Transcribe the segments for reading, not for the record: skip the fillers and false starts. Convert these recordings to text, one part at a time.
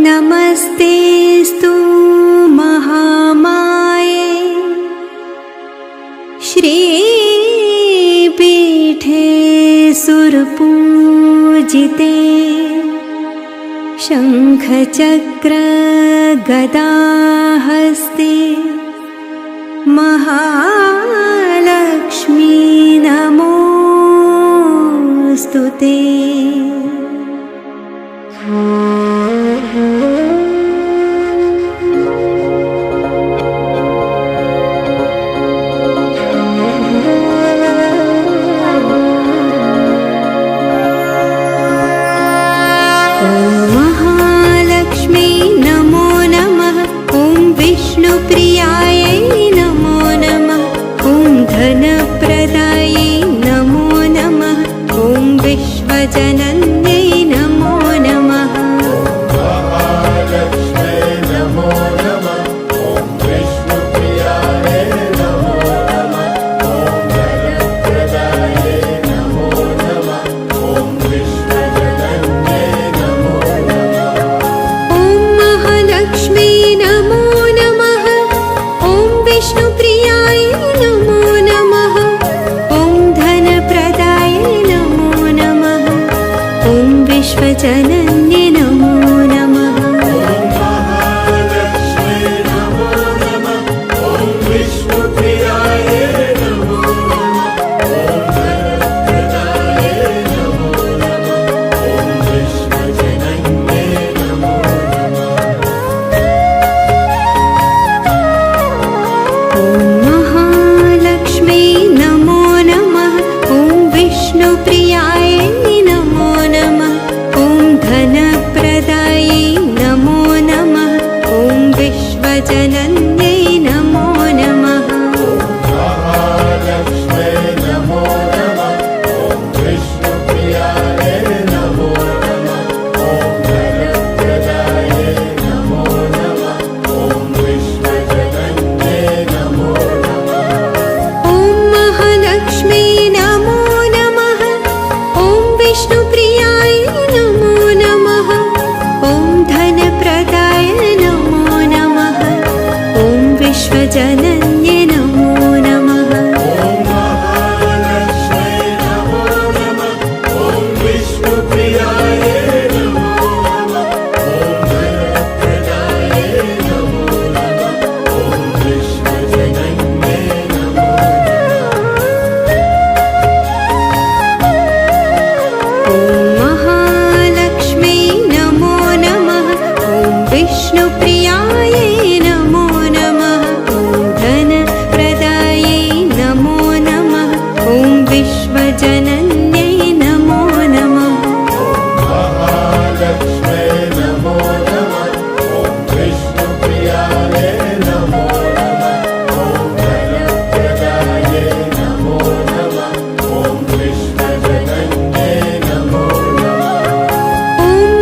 नमस्तेस्तु महामाये श्रीपीठे सुरपूजिते शंखचक्र गदाहस्ते महालक्ष्मी नमोस्तुते। विश्वजनन्ये नमो नमः। ॐ विष्णुप्रियाय नमो नमः। ॐ विश्वजनन्ये नमो नमः। ॐ महालक्ष्मी नमो नमः। ॐ विष्णुप्रियाय नमो नमः। धनप्रदायै नमो नमः। ॐ विश्वजनन्यै नमो नमः। महालक्ष्मी नमो नमः। ॐ विष्णुप्रियाय नमो नमः। ॐ धनप्रदायै नमो नमः। ॐ विश्वजनन्यै नमो नमः। ॐ महालक्ष्मी नमो नमः। ॐ विष्णुप्रियाय नमो नमः। ॐ धनप्रदाय नमो नमः। ॐ विश्वजनन्ये नमो नमः। ॐ महालक्ष्मी नमो नमः। ॐ विष्णुप्रियाय नमो नमः। ॐ धनप्रदाय नमो नमः। ॐ विश्वजनन्ये नमो नमः। ॐ महालक्ष्मी नमो नमः। ॐ विष्णुप्रियाय नमो नमः। ॐ धनप्रदायै नमो नमः। ॐ विश्वजनन्यै नमो नमः। महालक्ष्मी नमो नमः। ॐ विष्णुप्रियाय नमो नमः। ॐ धनप्रदाय नमो नमः। ॐ विश्वजनन्ये नमो नमः। ॐ महालक्ष्मी नमो नमः। ॐ विष्णुप्रियाय नमो नमः। ॐ धनप्रदाय नमो नमः। ॐ विश्वजनन्ये नमो नमः।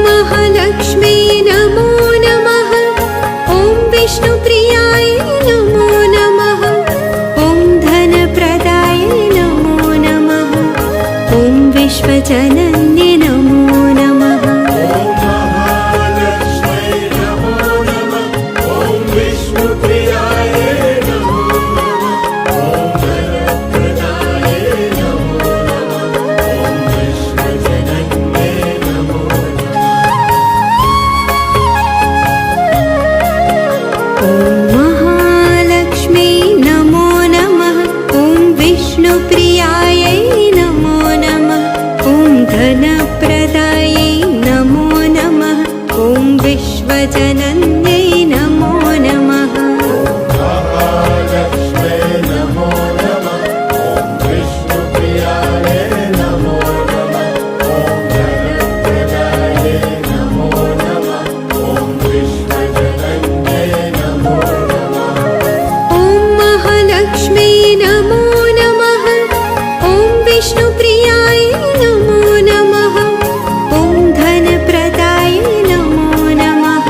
महालक्ष्मी नमो नमः। ॐ विष्णुप्रियाय नमो नमः। ॐ धनप्रदाय नमो नमः। ॐ विश्वजनन्ये नमो नमः। ॐ महालक्ष्मी नमो नमः। ॐ विष्णुप्रियाय नमो नमः। ॐ धनप्रदायै नमो नमः। ॐ विश्वजनन्यै नमो नमः। महालक्ष्मी नमो नमः। ॐ विष्णुप्रियाय नमो नमः। ॐ धनप्रदाय नमो नमः। ॐ विश्वजनन्ये नमो नमः। ॐ महालक्ष्मी नमो नमः। ॐ विष्णुप्रियाय नमो नमः। ॐ धनप्रदाय नमो नमः।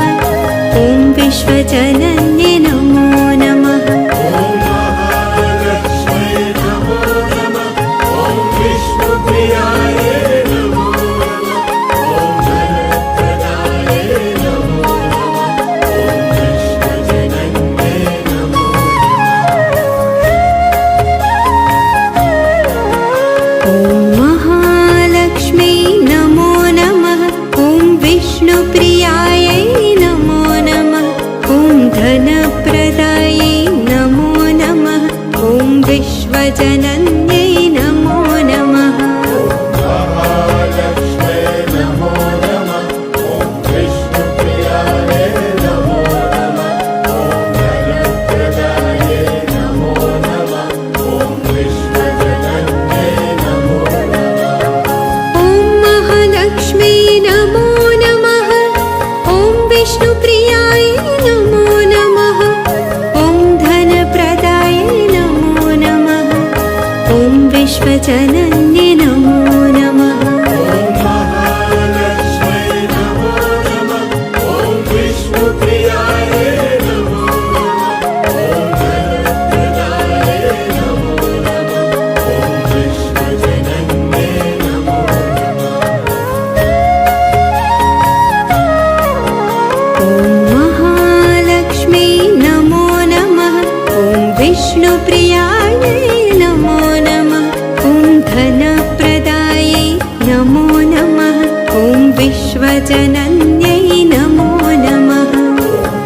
विष्णुप्रियायै नमो नमः। ॐ धनप्रदायै नमो नमः। ॐ विश्वजनन्यै नमो नमः।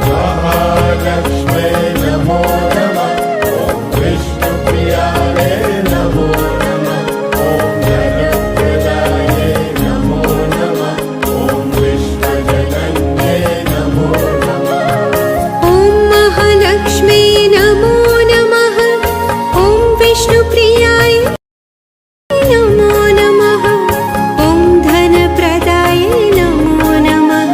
महालक्ष्म्यै नमो नमः। ॐ विष्णुप्रियायै नमो नमः। ॐ धनप्रदायै नमो नमः। ॐ विश्वजनन्यै नमो नमः। ॐ महालक्ष्मी नमो नमः। ॐ विष्णुप्रियाय नमो नमः। ॐ धनप्रदाय नमो नमः।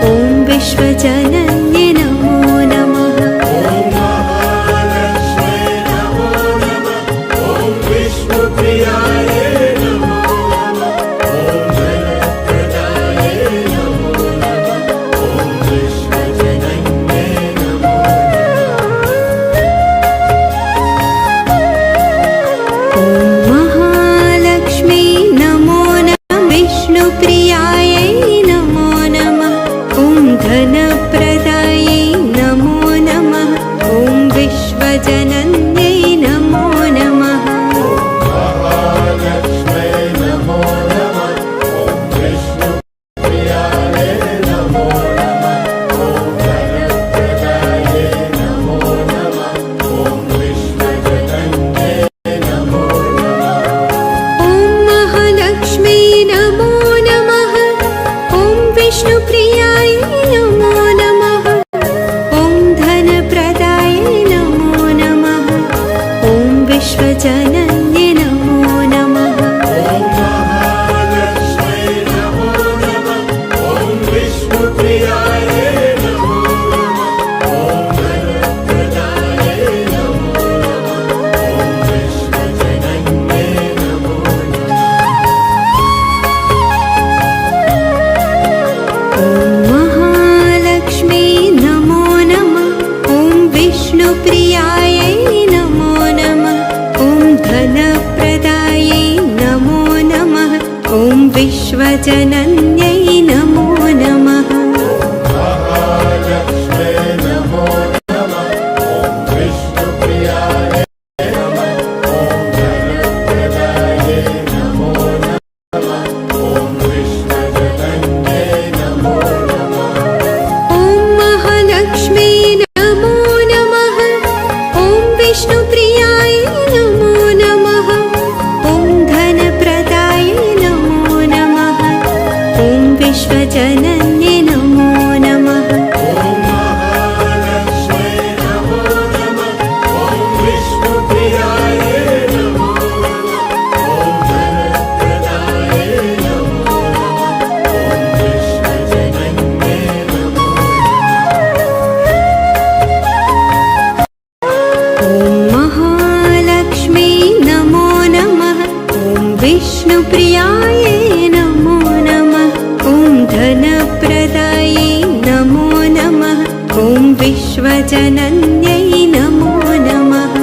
ॐ विश्वजनन्ये नमो नमः। ॐ महालक्ष्म्यै नमो नमः। ॐ विष्णुप्रियायै नमो नमः। ॐ धनप्रदायै नमो नमः। ॐ विश्वजनन्यै नमो नमः। ॐ महालक्ष्मी नमो नमः। विष्णुप्रियायै नमो नमः। ॐ धनप्रदायै नमो नमः। ॐ विश्वजनन्यै नमो नमः। महालक्ष्म्यै नमो नमः। ॐ विष्णुप्रियायै नमो नमः। ॐ धनप्रदायै नमो नमः। ॐ विश्वजनन्यै नमो नमः। ॐ महालक्ष्मी नमो नमः। ॐ विष्णुप्रियाय नमो नमः। ॐ धनप्रदाय नमो नमः। ॐ विश्वजनन्ये नमो नमः। ॐ महालक्ष्म्यै नमो नमः। ॐ विष्णुप्रियायै नमो नमः। ॐ धनप्रदायै नमो नमः। ॐ विश्वजनन्यै नमो नमः। ॐ महालक्ष्मी नमो नमः। ॐ विष्णुप्रियायै नमो नमः। ॐ धनप्रदायै नमो नमः। ॐ विश्वजनन्यै नमो नमः। महालक्ष्म्यै नमो नमः। ॐ विष्णुप्रियायै नमः। ॐ धनप्रदायै नमो नमः। ॐ विश्वजनन्यै नमो नमः। ॐ महालक्ष्मी नमो नमः। ॐ विष्णुप्रियाय नमो नमः। ॐ धनप्रदाय नमो नमः। ॐ विश्वजनन्ये नमो नमः। ॐ महालक्ष्म्यै नमो नमः। ॐ विष्णुप्रियायै नमो नमः। ॐ धनप्रदायै नमो नमः। ॐ विश्वजनन्यै नमो नमः। ॐ महालक्ष्मी नमो नमः। ॐ विष्णुप्रियाय नमो नमः। ॐ धनप्रदायै नमो नमः। ॐ विश्वजनन्यै नमो नमः।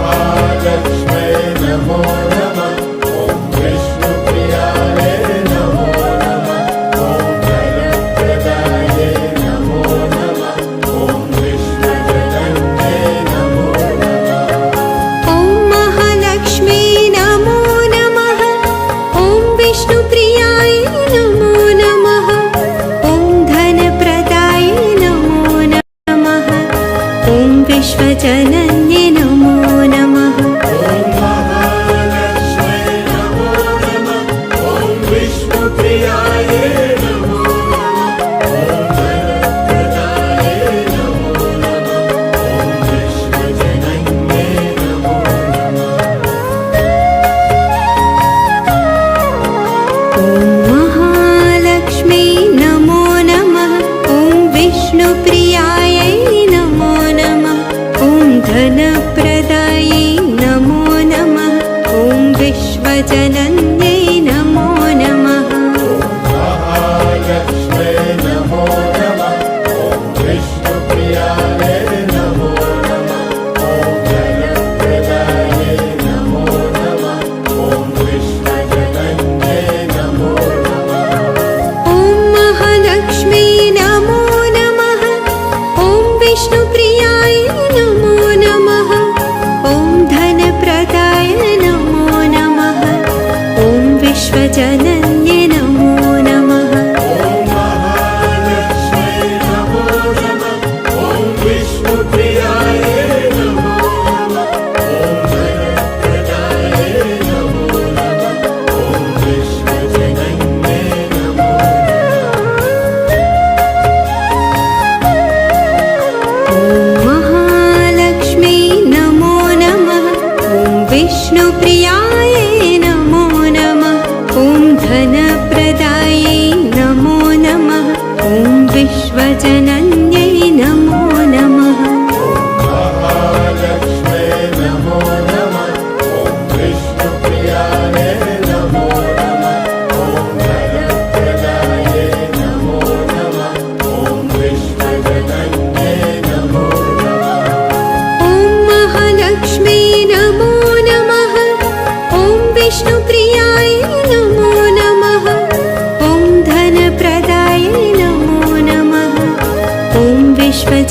महालक्ष्म्यै नमो नमः। ॐ विष्णुप्रियायै नमो नमः। ॐ धनप्रदायै नमो नमः। ॐ विश्वजनन्यै नमो नमः। ॐ महालक्ष्मी नमो नमः। ॐ विष्णुप्रियाय नमो नमः। ॐ धनप्रदाय नमो नमः। ॐ विश्वजनन्ये नमो नमः। ॐ महालक्ष्म्यै नमो नमः। ॐ विष्णुप्रियायै नमो नमः। ॐ धनप्रदायै नमो नमः। ॐ विश्वजनन्यै नमो नमः। ॐ महालक्ष्मी नमो नमः। ॐ विष्णुप्रियायै नमो नमः। ॐ धनप्रदायै नमो नमः। ॐ विश्वजनन्यै नमो नमः।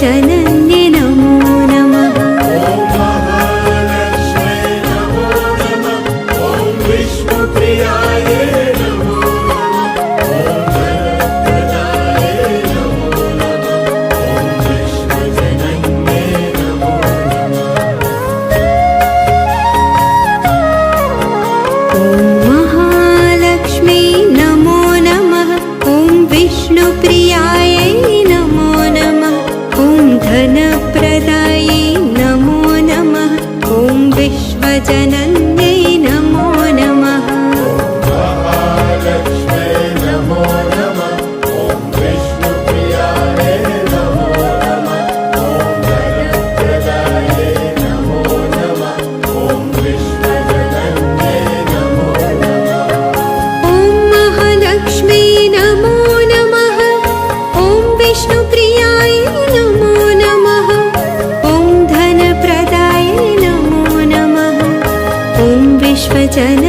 विश्वजनन्ये नमो नमः। ॐ महालक्ष्मी नमो नमः। ॐ विष्णुप्रियायै नमो नमः। ॐ धनप्रदायै नमो नमः। ॐ विश्वजनन्ये नमो नमः। ॐ महालक्ष्मी नमो नमः। ॐ विष्णुप्रियायै नमो नमः। ॐ धनप्रदायै नमो नमः। ॐ विश्वजनन्यै नमो नमः। महालक्ष्मी नमो नमः। ॐ विष्णुप्रियायै नमो नमः। ॐ धनप्रदायै नमो नमः। ॐ विश्वजनन्ये नमो नमः। ॐ महालक्ष्मी नमो नमः। ॐ विष्णुप्रियाय नमो नमः। ॐ धनप्रदाय नमो नमः। ॐ विश्वजन